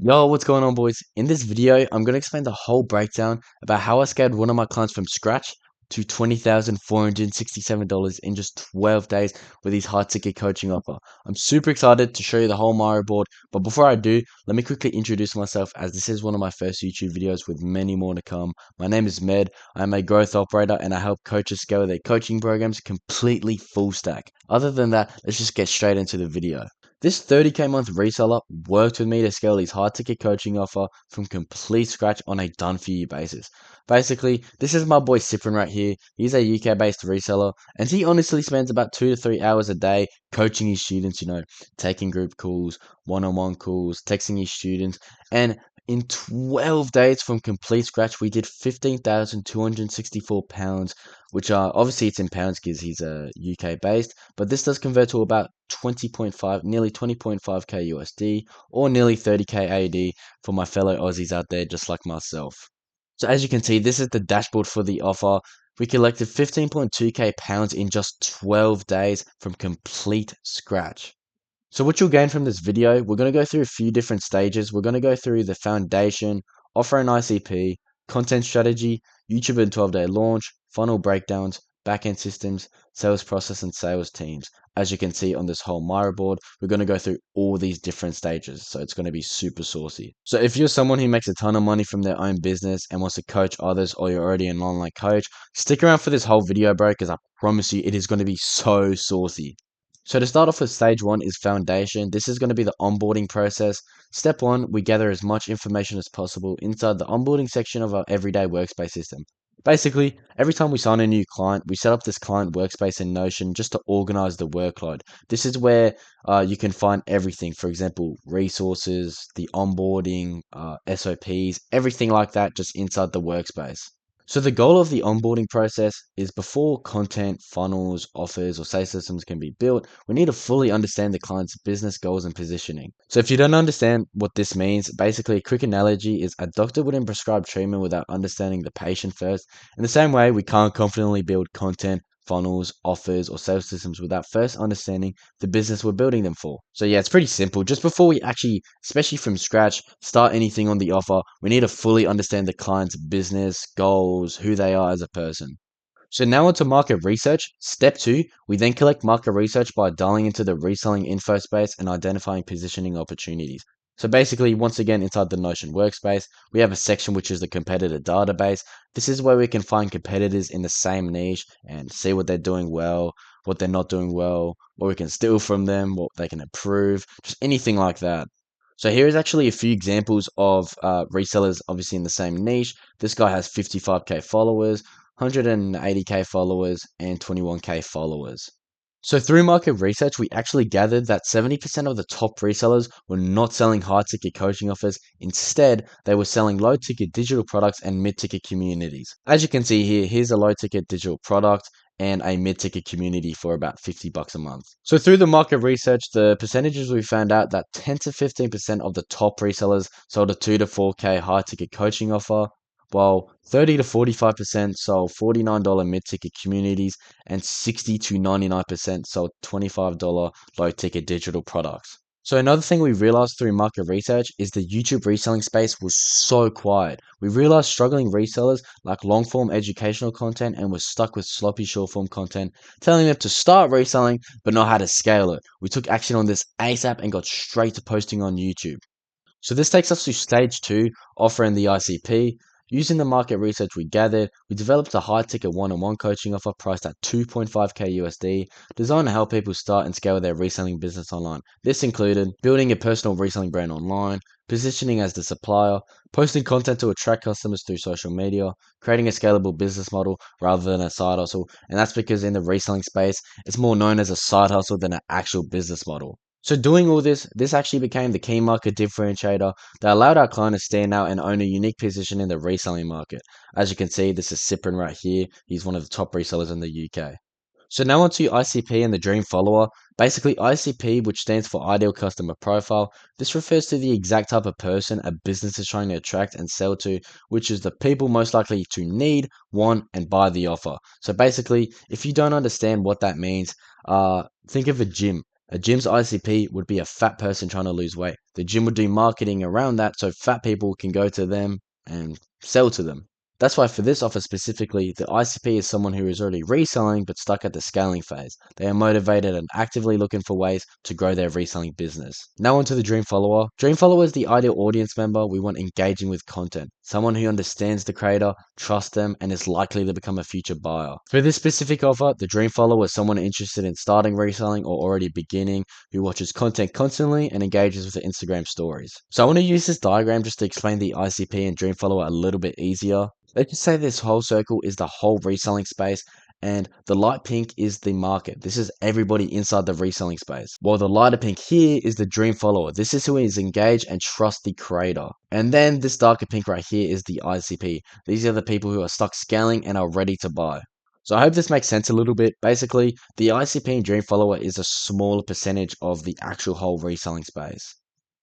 Yo, what's going on, boys? In this video, I'm going to explain the whole breakdown about how I scaled one of my clients from scratch to $20,467 in just 12 days with his high ticket coaching offer. I'm super excited to show you the whole Miro board, but before I do, let me quickly introduce myself as this is one of my first YouTube videos with many more to come. My name is Med, I'm a growth operator and I help coaches scale their coaching programs completely full stack. Other than that, let's just get straight into the video. This 30K month reseller worked with me to scale his high ticket coaching offer from complete scratch on a done for you basis. Basically, this is my boy Cyprian right here. He's a UK based reseller and he honestly spends about 2 to 3 hours a day coaching his students, taking group calls, one on one calls, texting his students. And in 12 days from complete scratch, we did £15,264, which are obviously it's in pounds because he's a UK based, but this does convert to about 20.5, nearly 20.5k USD or nearly 30k AD for my fellow Aussies out there just like myself. So as you can see, this is the dashboard for the offer. We collected 15.2k pounds in just 12 days from complete scratch. So what you'll gain from this video, we're going to go through a few different stages. We're going to go through the foundation, offer and ICP, content strategy, YouTube and 12-day launch, funnel breakdowns, backend systems, sales process, and sales teams. As you can see on this whole Miro board, we're going to go through all these different stages. So it's going to be super saucy. So if you're someone who makes a ton of money from their own business and wants to coach others, or you're already an online coach, stick around for this whole video, bro, because I promise you it is going to be so saucy. So to start off with stage one is foundation. This is going to be the onboarding process. Step one, we gather as much information as possible inside the onboarding section of our everyday workspace system. Basically, every time we sign a new client, we set up this client workspace in Notion just to organize the workload. This is where you can find everything. For example, resources, the onboarding, SOPs, everything like that just inside the workspace. So the goal of the onboarding process is before content, funnels, offers, or sales systems can be built, we need to fully understand the client's business goals and positioning. So if you don't understand what this means, basically a quick analogy is a doctor wouldn't prescribe treatment without understanding the patient first. In the same way, we can't confidently build content, funnels, offers, or sales systems without first understanding the business we're building them for. So yeah, it's pretty simple. Just before we actually, especially from scratch, start anything on the offer, we need to fully understand the client's business, goals, who they are as a person. So now onto market research. Step two, we then collect market research by dialing into the reselling info space and identifying positioning opportunities. So basically, once again, inside the Notion workspace, we have a section which is the competitor database. This is where we can find competitors in the same niche and see what they're doing well, what they're not doing well, what we can steal from them, what they can improve, just anything like that. So here is actually a few examples of resellers, obviously in the same niche. This guy has 55k followers, 180k followers, and 21k followers. So through market research, we actually gathered that 70% of the top resellers were not selling high-ticket coaching offers. Instead, they were selling low-ticket digital products and mid-ticket communities. As you can see here, here's a low-ticket digital product and a mid-ticket community for about $50 a month. So through the market research, the percentages we found out that 10 to 15% of the top resellers sold a 2 to 4k high-ticket coaching offer, while 30 to 45% sold $49 mid-ticket communities and 60 to 99% sold $25 low-ticket digital products. So another thing we realized through market research is the YouTube reselling space was so quiet. We realized struggling resellers like long-form educational content and were stuck with sloppy short-form content, telling them to start reselling but not how to scale it. We took action on this ASAP and got straight to posting on YouTube. So this takes us to stage two, offering the ICP. Using the market research we gathered, we developed a high-ticket one-on-one coaching offer priced at 2.5k USD, designed to help people start and scale their reselling business online. This included building a personal reselling brand online, positioning as the supplier, posting content to attract customers through social media, creating a scalable business model rather than a side hustle. And that's because in the reselling space, it's more known as a side hustle than an actual business model. So doing all this actually became the key market differentiator that allowed our client to stand out and own a unique position in the reselling market. As you can see, this is Cyprian right here. He's one of the top resellers in the UK. So now onto ICP and the dream follower. Basically, ICP, which stands for Ideal Customer Profile, this refers to the exact type of person a business is trying to attract and sell to, which is the people most likely to need, want, and buy the offer. So basically, if you don't understand what that means, think of a gym. A gym's ICP would be a fat person trying to lose weight. The gym would do marketing around that so fat people can go to them and sell to them. That's why for this offer specifically, the ICP is someone who is already reselling but stuck at the scaling phase. They are motivated and actively looking for ways to grow their reselling business. Now onto the dream follower. Dream follower is the ideal audience member we want engaging with content. Someone who understands the creator, trusts them, and is likely to become a future buyer. For this specific offer, the dream follower is someone interested in starting reselling or already beginning, who watches content constantly and engages with the Instagram stories. So I want to use this diagram just to explain the ICP and dream follower a little bit easier. Let's just say this whole circle is the whole reselling space, and the light pink is the market. This is everybody inside the reselling space. While the lighter pink here is the dream follower. This is who is engaged and trusts the creator. And then this darker pink right here is the ICP. These are the people who are stuck scaling and are ready to buy. So I hope this makes sense a little bit. Basically, the ICP and dream follower is a smaller percentage of the actual whole reselling space.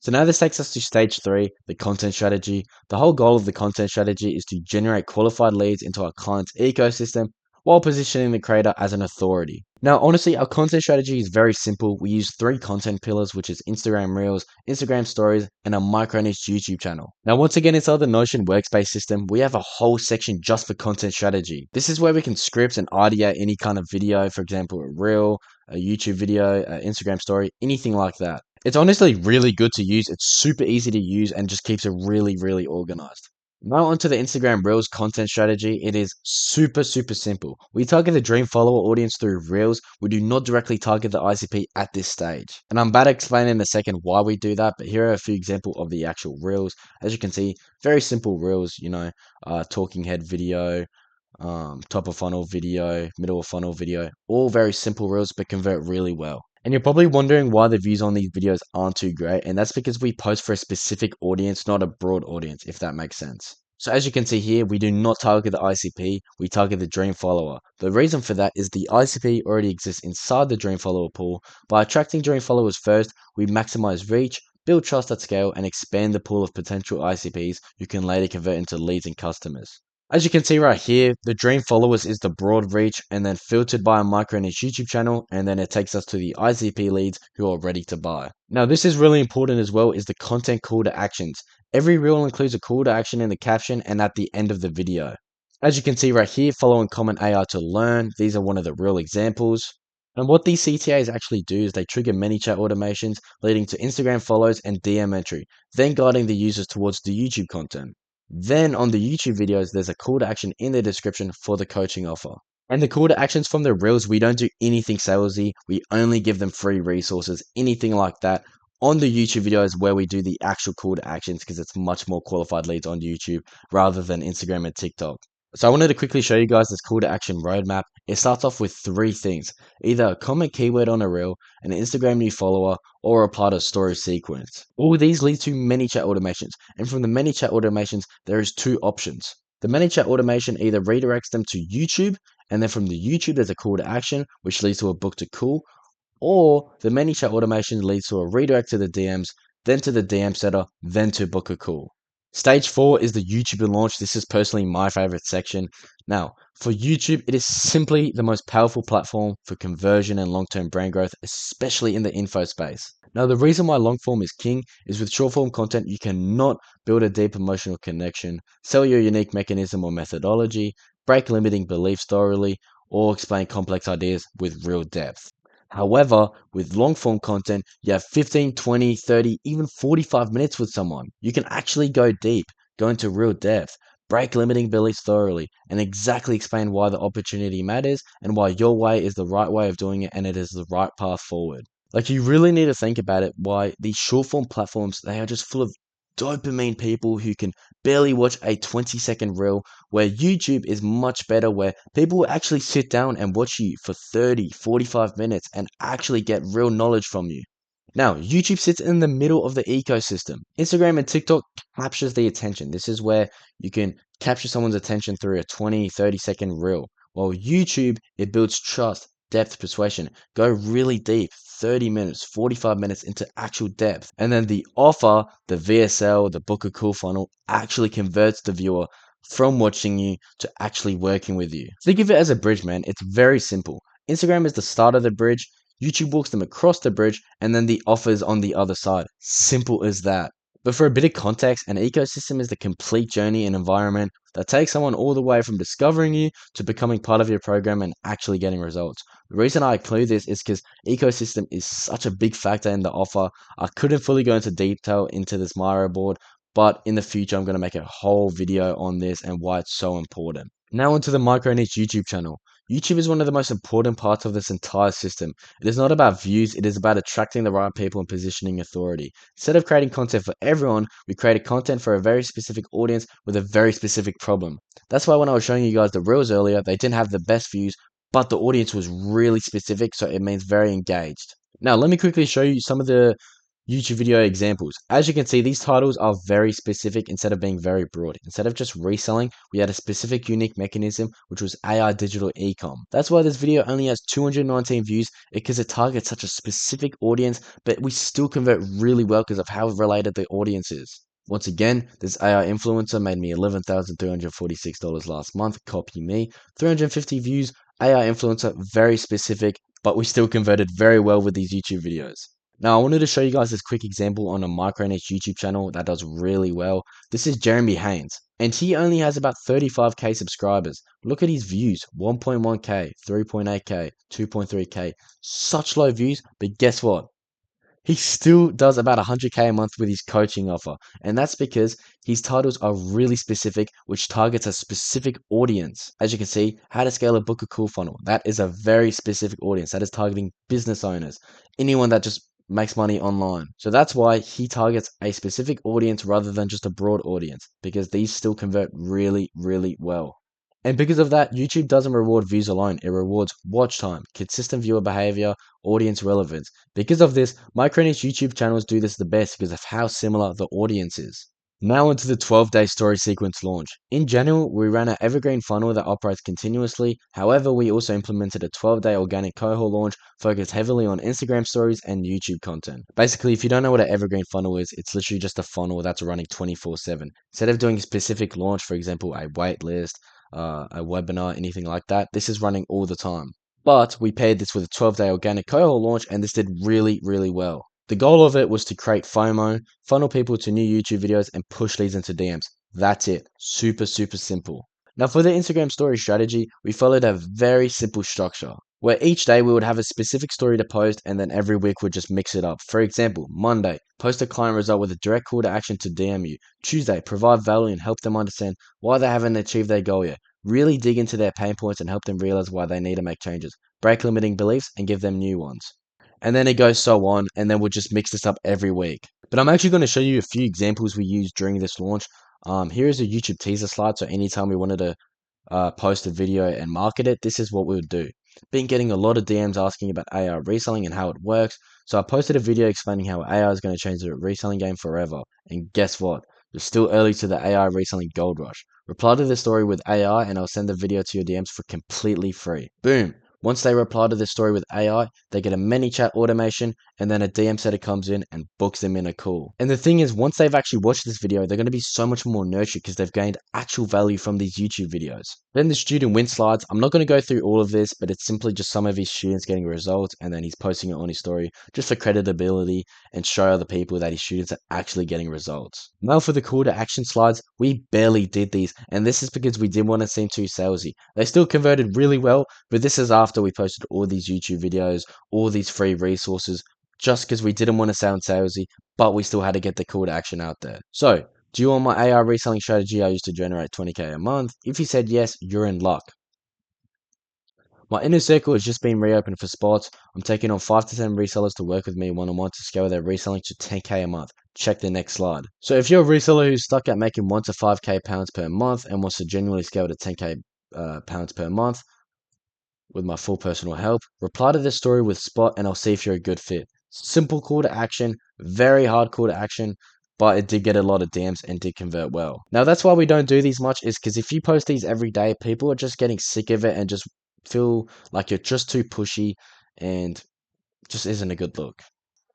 So now this takes us to stage 3, the content strategy. The whole goal of the content strategy is to generate qualified leads into our client's ecosystem while positioning the creator as an authority. Now, honestly, our content strategy is very simple. We use 3 content pillars, which is Instagram Reels, Instagram Stories, and a micro niche YouTube channel. Now, once again, inside the Notion workspace system, we have a whole section just for content strategy. This is where we can script and ideate any kind of video, for example, a Reel, a YouTube video, an Instagram story, anything like that. It's honestly really good to use. It's super easy to use and just keeps it really, really organized. Now onto the Instagram Reels content strategy. It is super, super simple. We target the dream follower audience through Reels. We do not directly target the ICP at this stage. And I'm about to explain in a second why we do that, but here are a few examples of the actual Reels. As you can see, very simple Reels, talking head video, top of funnel video, middle of funnel video, all very simple Reels, but convert really well. And you're probably wondering why the views on these videos aren't too great, and that's because we post for a specific audience, not a broad audience, if that makes sense. So as you can see here, we do not target the ICP, we target the dream follower. The reason for that is the ICP already exists inside the dream follower pool. By attracting dream followers first, we maximize reach, build trust at scale, and expand the pool of potential ICPs who can later convert into leads and customers. As you can see right here, the dream followers is the broad reach and then filtered by a micro niche YouTube channel, and then it takes us to the ICP leads who are ready to buy. Now this is really important as well, is the content call to actions. Every reel includes a call to action in the caption and at the end of the video. As you can see right here, following common AI to learn, these are one of the real examples. And what these CTAs actually do is they trigger ManyChat automations leading to Instagram follows and DM entry, then guiding the users towards the YouTube content. Then on the YouTube videos, there's a call to action in the description for the coaching offer. And the call to actions from the Reels, we don't do anything salesy. We only give them free resources, anything like that. On the YouTube videos where we do the actual call to actions because it's much more qualified leads on YouTube rather than Instagram and TikTok. So I wanted to quickly show you guys this call to action roadmap. It starts off with 3 things, either a common keyword on a reel, an Instagram new follower, or a part of story sequence. All these lead to ManyChat automations, and from the ManyChat automations, there is 2 options. The ManyChat automation either redirects them to YouTube, and then from the YouTube there's a call to action, which leads to a book to call, or the ManyChat automation leads to a redirect to the DMs, then to the DM setter, then to book a call. Stage 4 is the YouTuber launch. This is personally my favorite section. Now, for YouTube, it is simply the most powerful platform for conversion and long-term brand growth, especially in the info space. Now, the reason why long form is king is with short form content, you cannot build a deep emotional connection, sell your unique mechanism or methodology, break limiting beliefs thoroughly, or explain complex ideas with real depth. However, with long form content, you have 15, 20, 30, even 45 minutes with someone. You can actually go deep, go into real depth, break limiting beliefs thoroughly, and exactly explain why the opportunity matters and why your way is the right way of doing it and it is the right path forward. Like, you really need to think about it, why these short form platforms, they are just full of dopamine people who can barely watch a 20-second reel, where YouTube is much better, where people will actually sit down and watch you for 30, 45 minutes and actually get real knowledge from you. Now, YouTube sits in the middle of the ecosystem. Instagram and TikTok captures the attention. This is where you can capture someone's attention through a 20, 30-second reel. While YouTube, it builds trust, depth, persuasion. Go really deep, 30 minutes, 45 minutes into actual depth. And then the offer, the VSL, the book a call funnel, actually converts the viewer from watching you to actually working with you. Think of it as a bridge, man. It's very simple. Instagram is the start of the bridge. YouTube walks them across the bridge, and then the offer's on the other side. Simple as that. But for a bit of context, an ecosystem is the complete journey and environment that takes someone all the way from discovering you to becoming part of your program and actually getting results. The reason I include this is because ecosystem is such a big factor in the offer. I couldn't fully go into detail into this Miro board, but in the future, I'm going to make a whole video on this and why it's so important. Now onto the micro niche YouTube channel. YouTube is one of the most important parts of this entire system. It is not about views, it is about attracting the right people and positioning authority. Instead of creating content for everyone, we created content for a very specific audience with a very specific problem. That's why when I was showing you guys the reels earlier, they didn't have the best views, but the audience was really specific, so it means very engaged. Now, let me quickly show you some of the YouTube video examples. As you can see, these titles are very specific instead of being very broad. Instead of just reselling, we had a specific unique mechanism, which was AI digital ecom. That's why this video only has 219 views, because it targets such a specific audience, but we still convert really well because of how related the audience is. Once again, this AI influencer made me $11,346 last month. Copy me. 350 views, AI influencer, very specific, but we still converted very well with these YouTube videos. Now, I wanted to show you guys this quick example on a micro niche YouTube channel that does really well. This is Jeremy Haynes, and he only has about 35k subscribers. Look at his views, 1.1k, 3.8k, 2.3k. Such low views, but guess what? He still does about 100k a month with his coaching offer, and that's because his titles are really specific, which targets a specific audience. As you can see, how to scale a book a cool funnel. That is a very specific audience. That is targeting business owners, anyone that just makes money online. So that's why he targets a specific audience rather than just a broad audience, because these still convert really, really well. And because of that, YouTube doesn't reward views alone. It rewards watch time, consistent viewer behavior, audience relevance. Because of this, micro niche YouTube channels do this the best because of how similar the audience is. Now onto the 12-day story sequence launch. In general, we ran an evergreen funnel that operates continuously. However, we also implemented a 12-day organic cohort launch focused heavily on Instagram stories and YouTube content. Basically, if you don't know what an evergreen funnel is, it's literally just a funnel that's running 24/7. Instead of doing a specific launch, for example, a wait list, a webinar, anything like that, this is running all the time. But we paired this with a 12-day organic cohort launch, and this did really, really well. The goal of it was to create FOMO, funnel people to new YouTube videos, and push leads into DMs. That's it. Super, super simple. Now, for the Instagram story strategy, we followed a very simple structure where each day we would have a specific story to post, and then every week we'd just mix it up. For example, Monday, post a client result with a direct call to action to DM you. Tuesday, provide value and help them understand why they haven't achieved their goal yet. Really dig into their pain points and help them realize why they need to make changes. Break limiting beliefs and give them new ones. And then it goes so on, and then we'll just mix this up every week. But I'm actually going to show you a few examples we used during this launch. Here is a YouTube teaser slide, so anytime we wanted to post a video and market it, this is what we would do. Been getting a lot of DMs asking about AI reselling and how it works, so I posted a video explaining how AI is going to change the reselling game forever. And guess what? You're still early to the AI reselling gold rush. Reply to the story with AI and I'll send the video to your DMs for completely free. Boom! Once they reply to the story with AI, they get a ManyChat automation, and then a DM setter comes in and books them in a call. And the thing is, once they've actually watched this video, they're going to be so much more nurtured because they've gained actual value from these YouTube videos. Then the student win slides. I'm not going to go through all of this, but it's simply just some of his students getting results, and then he's posting it on his story just for credibility and show other people that his students are actually getting results. Now for the call to action slides, we barely did these, and this is because we didn't want to seem too salesy. They still converted really well, but this is after we posted all these YouTube videos, all these free resources, just because we didn't want to sound salesy, but we still had to get the call to action out there. So, do you want my AI reselling strategy I used to generate 20k a month? If you said yes, you're in luck. My inner circle has just been reopened for spots. I'm taking on 5 to 10 resellers to work with me one-on-one to scale their reselling to 10k a month. Check the next slide. So if you're a reseller who's stuck at making 1 to 5k pounds per month and wants to genuinely scale to 10k pounds per month with my full personal help, reply to this story with spot and I'll see if you're a good fit. Simple call to action, very hard call to action, but it did get a lot of DMs and did convert well. Now that's why we don't do these much, is because if you post these every day, people are just getting sick of it and just feel like you're just too pushy and just isn't a good look.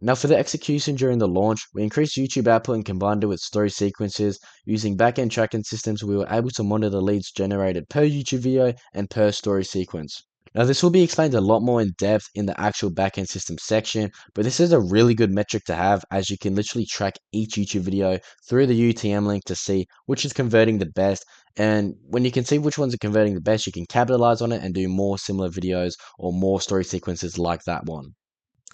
Now for the execution during the launch, we increased YouTube output and combined it with story sequences. Using backend tracking systems, we were able to monitor leads generated per YouTube video and per story sequence. Now, this will be explained a lot more in depth in the actual backend system section, but this is a really good metric to have as you can literally track each YouTube video through the UTM link to see which is converting the best. And when you can see which ones are converting the best, you can capitalize on it and do more similar videos or more story sequences like that one.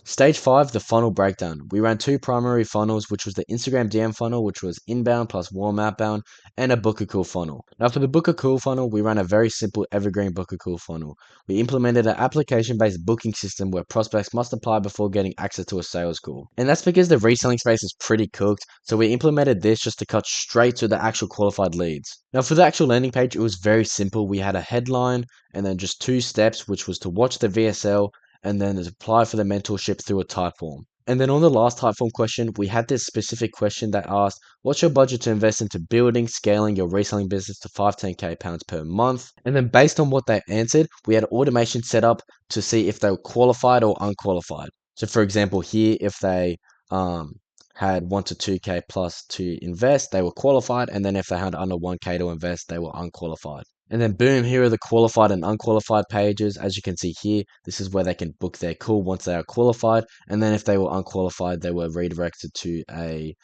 Stage 5, the funnel breakdown. We ran two primary funnels, which was the Instagram DM funnel, which was inbound plus warm outbound, and a book a cool funnel. Now, for the book a cool funnel, we ran a very simple evergreen book a cool funnel. We implemented an application-based booking system where prospects must apply before getting access to a sales call. And that's because the reselling space is pretty cooked, so we implemented this just to cut straight to the actual qualified leads. Now, for the actual landing page, it was very simple. We had a headline and then just two steps, which was to watch the VSL and then apply for the mentorship through a type form. And then on the last type form question, we had this specific question that asked, what's your budget to invest into building, scaling your reselling business to 5-10k pounds per month? And then based on what they answered, we had automation set up to see if they were qualified or unqualified. So for example, here, if they had 1 to 2k plus to invest, they were qualified. And then if they had under 1k to invest, they were unqualified. And then boom, here are the qualified and unqualified pages. As you can see here, this is where they can book their call once they are qualified. And then if they were unqualified, they were redirected to a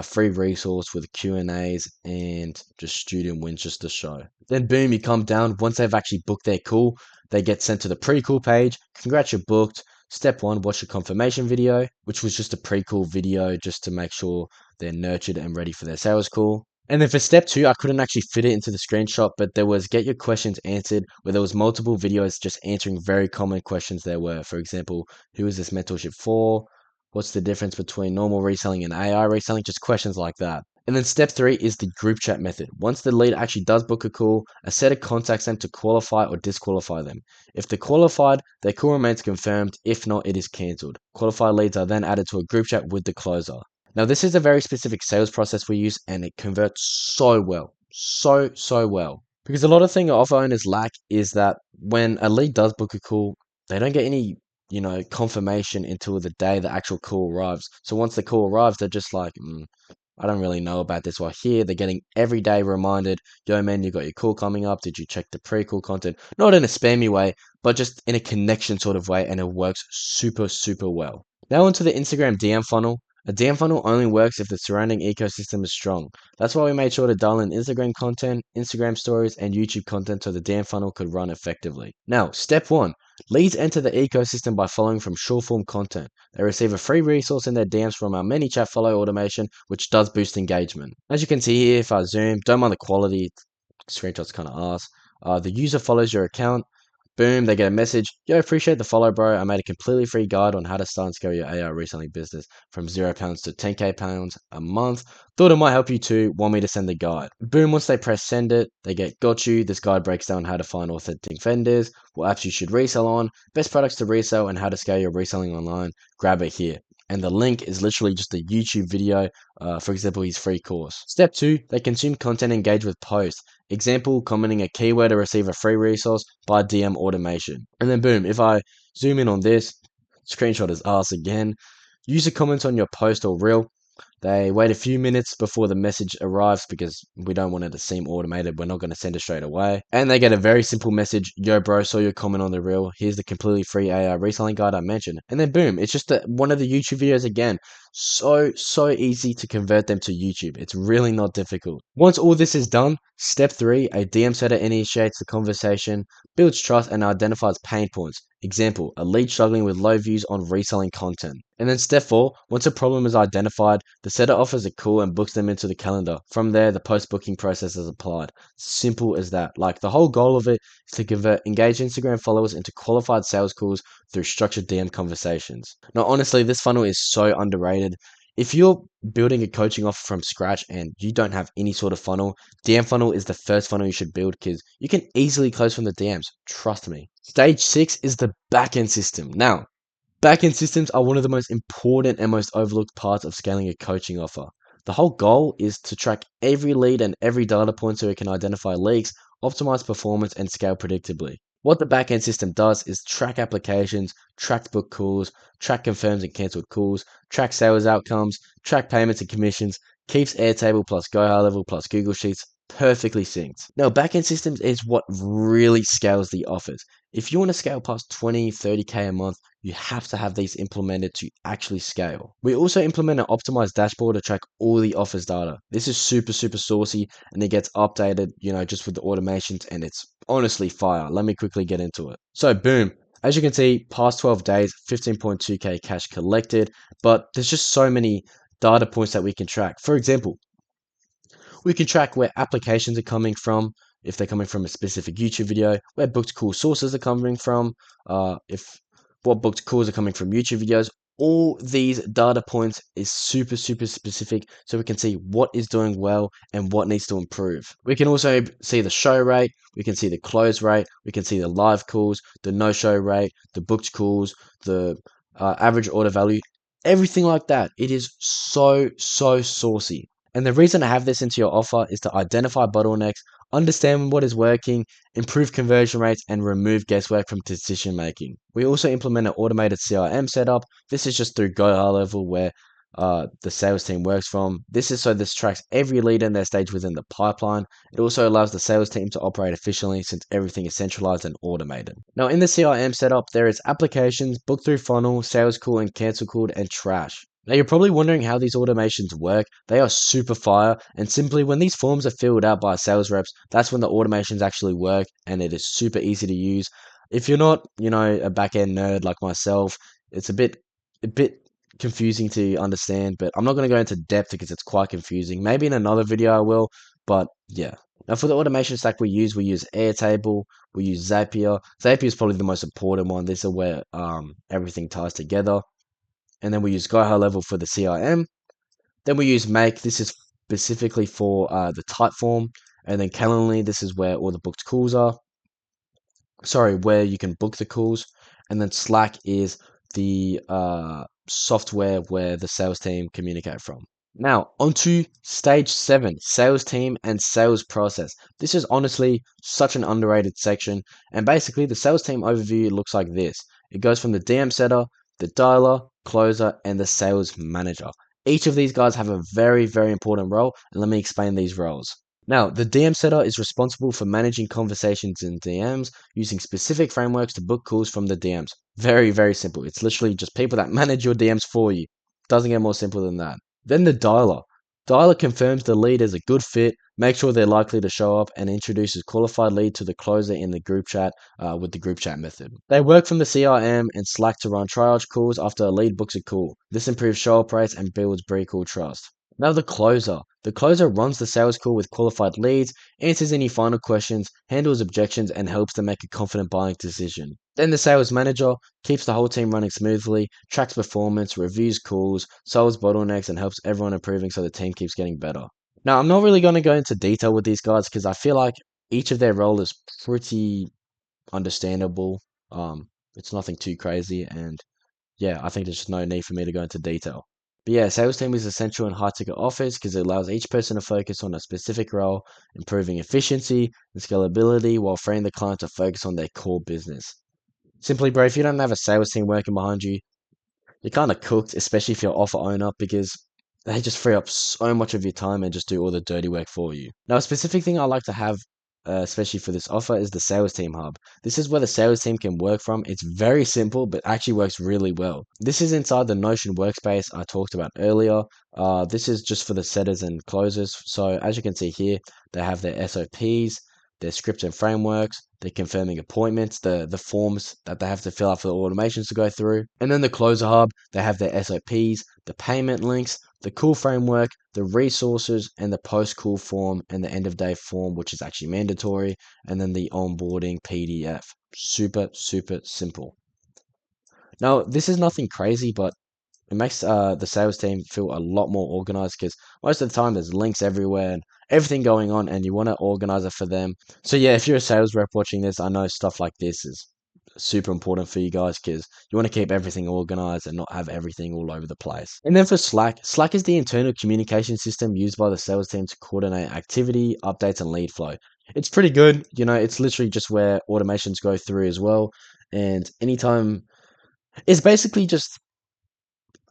free resource with Q&As and just student wins just to show. Then boom, you come down. Once they've actually booked their call, they get sent to the pre-call page. Congrats, you're booked. Step 1, watch the confirmation video, which was just a pre-call video just to make sure they're nurtured and ready for their sales call. And then for step 2, I couldn't actually fit it into the screenshot, but there was get your questions answered, where there was multiple videos just answering very common questions there were. For example, who is this mentorship for? What's the difference between normal reselling and AI reselling? Just questions like that. And then step 3 is the group chat method. Once the lead actually does book a call, a setter contacts them to qualify or disqualify them. If they're qualified, their call remains confirmed. If not, it is cancelled. Qualified leads are then added to a group chat with the closer. Now, this is a very specific sales process we use, and it converts so well. So well. Because a lot of thing offer owners lack is that when a lead does book a call, they don't get any, confirmation until the day the actual call arrives. So once the call arrives, they're just like, I don't really know about this. While here, they're getting every day reminded, yo, man, you got your call coming up. Did you check the pre-call content? Not in a spammy way, but just in a connection sort of way, and it works super well. Now onto the Instagram DM funnel. A DM funnel only works if the surrounding ecosystem is strong. That's why we made sure to dial in Instagram content, Instagram stories, and YouTube content so the DM funnel could run effectively. Now, step 1. Leads enter the ecosystem by following from short-form content. They receive a free resource in their DMs from our ManyChat follow automation, which does boost engagement. As you can see here, if I zoom, don't mind the quality, screenshots kind of arse. The user follows your account. Boom, they get a message. Yo, appreciate the follow, bro. I made a completely free guide on how to start and scale your AI reselling business from £0 to 10k pounds a month. Thought it might help you too. Want me to send the guide? Boom, once they press send it, they get got you. This guide breaks down how to find authentic vendors, what apps you should resell on, best products to resell, and how to scale your reselling online. Grab it here. And the link is literally just a YouTube video, for example, his free course. Step 2, they consume content, engage with posts. Example, commenting a keyword to receive a free resource by DM automation. And then boom, if I zoom in on this, screenshot is us again. User comments on your post or reel. They wait a few minutes before the message arrives because we don't want it to seem automated. We're not going to send it straight away. And they get a very simple message. Yo, bro, saw your comment on the reel. Here's the completely free AI reselling guide I mentioned. And then boom, it's just one of the YouTube videos again. So easy to convert them to YouTube. It's really not difficult. Once all this is done, step 3, a DM setter initiates the conversation, builds trust, and identifies pain points. Example, a lead struggling with low views on reselling content. And then step 4, once a problem is identified, the setter offers a call and books them into the calendar. From there, the post-booking process is applied. Simple as that. Like, the whole goal of it is to convert engaged Instagram followers into qualified sales calls through structured DM conversations. Now, honestly, this funnel is so underrated. If you're building a coaching offer from scratch and you don't have any sort of funnel, DM funnel is the first funnel you should build because you can easily close from the DMs. Trust me. Stage 6 is the backend system. Now, backend systems are one of the most important and most overlooked parts of scaling a coaching offer. The whole goal is to track every lead and every data point so it can identify leaks, optimize performance, and scale predictably. What the backend system does is track applications, track book calls, track confirms and cancelled calls, track sales outcomes, track payments and commissions, keeps Airtable plus Go High Level plus Google Sheets perfectly synced. Now, backend systems is what really scales the offers. If you want to scale past 20, 30K a month, you have to have these implemented to actually scale. We also implement an optimized dashboard to track all the offers data. This is super saucy and it gets updated, just with the automations, and it's honestly fire. Let me quickly get into it. So boom. As you can see, past 12 days, 15.2K cash collected, but there's just so many data points that we can track. For example, we can track where applications are coming from, if they're coming from a specific YouTube video, where booked call sources are coming from, if what booked calls are coming from YouTube videos. All these data points is super specific, so we can see what is doing well and what needs to improve. We can also see the show rate, we can see the close rate, we can see the live calls, the no-show rate, the booked calls, the average order value, everything like that. It is so saucy. And the reason I have this into your offer is to identify bottlenecks, understand what is working, improve conversion rates, and remove guesswork from decision making. We also implement an automated CRM setup. This is just through Go High Level, where the sales team works from. This is so this tracks every lead in their stage within the pipeline. It also allows the sales team to operate efficiently since everything is centralized and automated. Now, in the CRM setup, there is applications, book through funnel, sales call, and cancel call, and trash. Now, you're probably wondering how these automations work. They are super fire, and simply when these forms are filled out by sales reps, that's when the automations actually work, and it is super easy to use. If you're not, a back-end nerd like myself, it's a bit confusing to understand, but I'm not going to go into depth because it's quite confusing. Maybe in another video I will, but yeah. Now for the automation stack we use Airtable, we use Zapier. Zapier is probably the most important one. This is where everything ties together. And then we use Go High Level for the CRM. Then we use Make. This is specifically for the Typeform. And then Calendly, this is where all the booked calls are. Sorry, where you can book the calls. And then Slack is the software where the sales team communicate from. Now, onto stage 7, sales team and sales process. This is honestly such an underrated section. And basically, the sales team overview looks like this. It goes from the DM setter, the dialer, closer, and the sales manager. Each of these guys have a very important role, and let me explain these roles. Now, the DM setter is responsible for managing conversations in DMs using specific frameworks to book calls from the DMs. Very simple. It's literally just people that manage your DMs for you. Doesn't get more simple than that. Then the dialer. Dialer confirms the lead is a good fit, makes sure they're likely to show up, and introduces qualified lead to the closer in the group chat with the group chat method. They work from the CRM and Slack to run triage calls after a lead books a call. This improves show up rates and builds pre-call trust. Now the closer. The closer runs the sales call with qualified leads, answers any final questions, handles objections, and helps them make a confident buying decision. Then the sales manager keeps the whole team running smoothly, tracks performance, reviews calls, solves bottlenecks, and helps everyone improving so the team keeps getting better. Now, I'm not really going to go into detail with these guys because I feel like each of their role is pretty understandable. It's nothing too crazy, and yeah, I think there's just no need for me to go into detail. But yeah, sales team is essential in high ticket offers because it allows each person to focus on a specific role, improving efficiency and scalability while freeing the client to focus on their core business. Simply, bro, if you don't have a sales team working behind you, you're kind of cooked, especially if you're offer owner, because they just free up so much of your time and just do all the dirty work for you. Now, a specific thing I like to have, especially for this offer, is the sales team hub. This is where the sales team can work from. It's very simple, but actually works really well. This is inside the Notion workspace I talked about earlier. This is just for the setters and closers. So as you can see here, they have their SOPs, their scripts and frameworks, they're confirming appointments, the forms that they have to fill out for the automations to go through. And then the closer hub, they have their SOPs, the payment links, the call framework, the resources, and the post call form and the end of day form, which is actually mandatory, and then the onboarding PDF. Super simple. Now, this is nothing crazy, but it makes the sales team feel a lot more organized because most of the time there's links everywhere and everything going on, and you want to organize it for them. So yeah, if you're a sales rep watching this, I know stuff like this is super important for you guys because you want to keep everything organized and not have everything all over the place. And then for Slack, Slack is the internal communication system used by the sales team to coordinate activity, updates, and lead flow. It's pretty good. It's literally just where automations go through as well. And anytime, it's basically just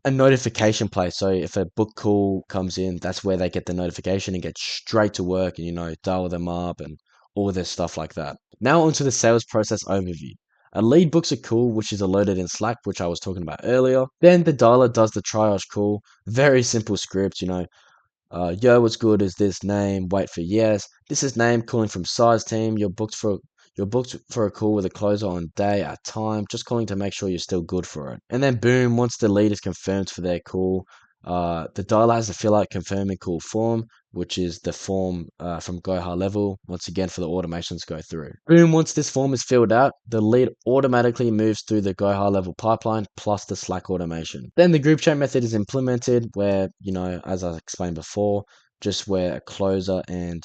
a notification place. So if a book call comes in, that's where they get the notification and get straight to work and, dial them up and all this stuff like that. Now onto the sales process overview. A lead books a call, which is loaded in Slack, which I was talking about earlier. Then the dialer does the triage call. Very simple script, yo, what's good? Is this name? Wait for yes. This is name calling from size team. You're booked for a call with a closer on day at time. Just calling to make sure you're still good for it. And then boom, once the lead is confirmed for their call, the dialer has to fill out confirming call form, which is the form from Go High Level. Once again, for the automations to go through. Boom, once this form is filled out, the lead automatically moves through the Go High Level pipeline plus the Slack automation. Then the group chat method is implemented where, as I explained before, just where a closer and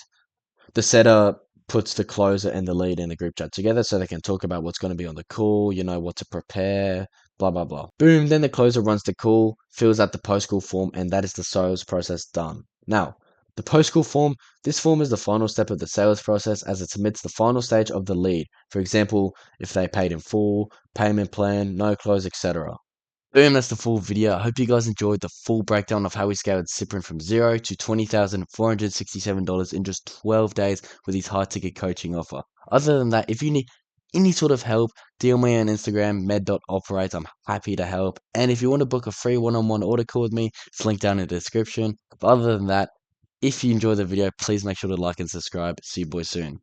the setter puts the closer and the lead in the group chat together so they can talk about what's going to be on the call, what to prepare, blah, blah, blah. Boom, then the closer runs the call, fills out the post call form, and that is the sales process done. Now, the post call form, this form is the final step of the sales process as it submits the final stage of the lead. For example, if they paid in full, payment plan, no close, etc. Boom, that's the full video. I hope you guys enjoyed the full breakdown of how we scaled Cyprian from 0 to $20,467 in just 12 days with his high ticket coaching offer. Other than that, if you need any sort of help, DM me on Instagram, med.operates. I'm happy to help. And if you want to book a free one-on-one order call with me, it's linked down in the description. But other than that, if you enjoyed the video, please make sure to like and subscribe. See you boys soon.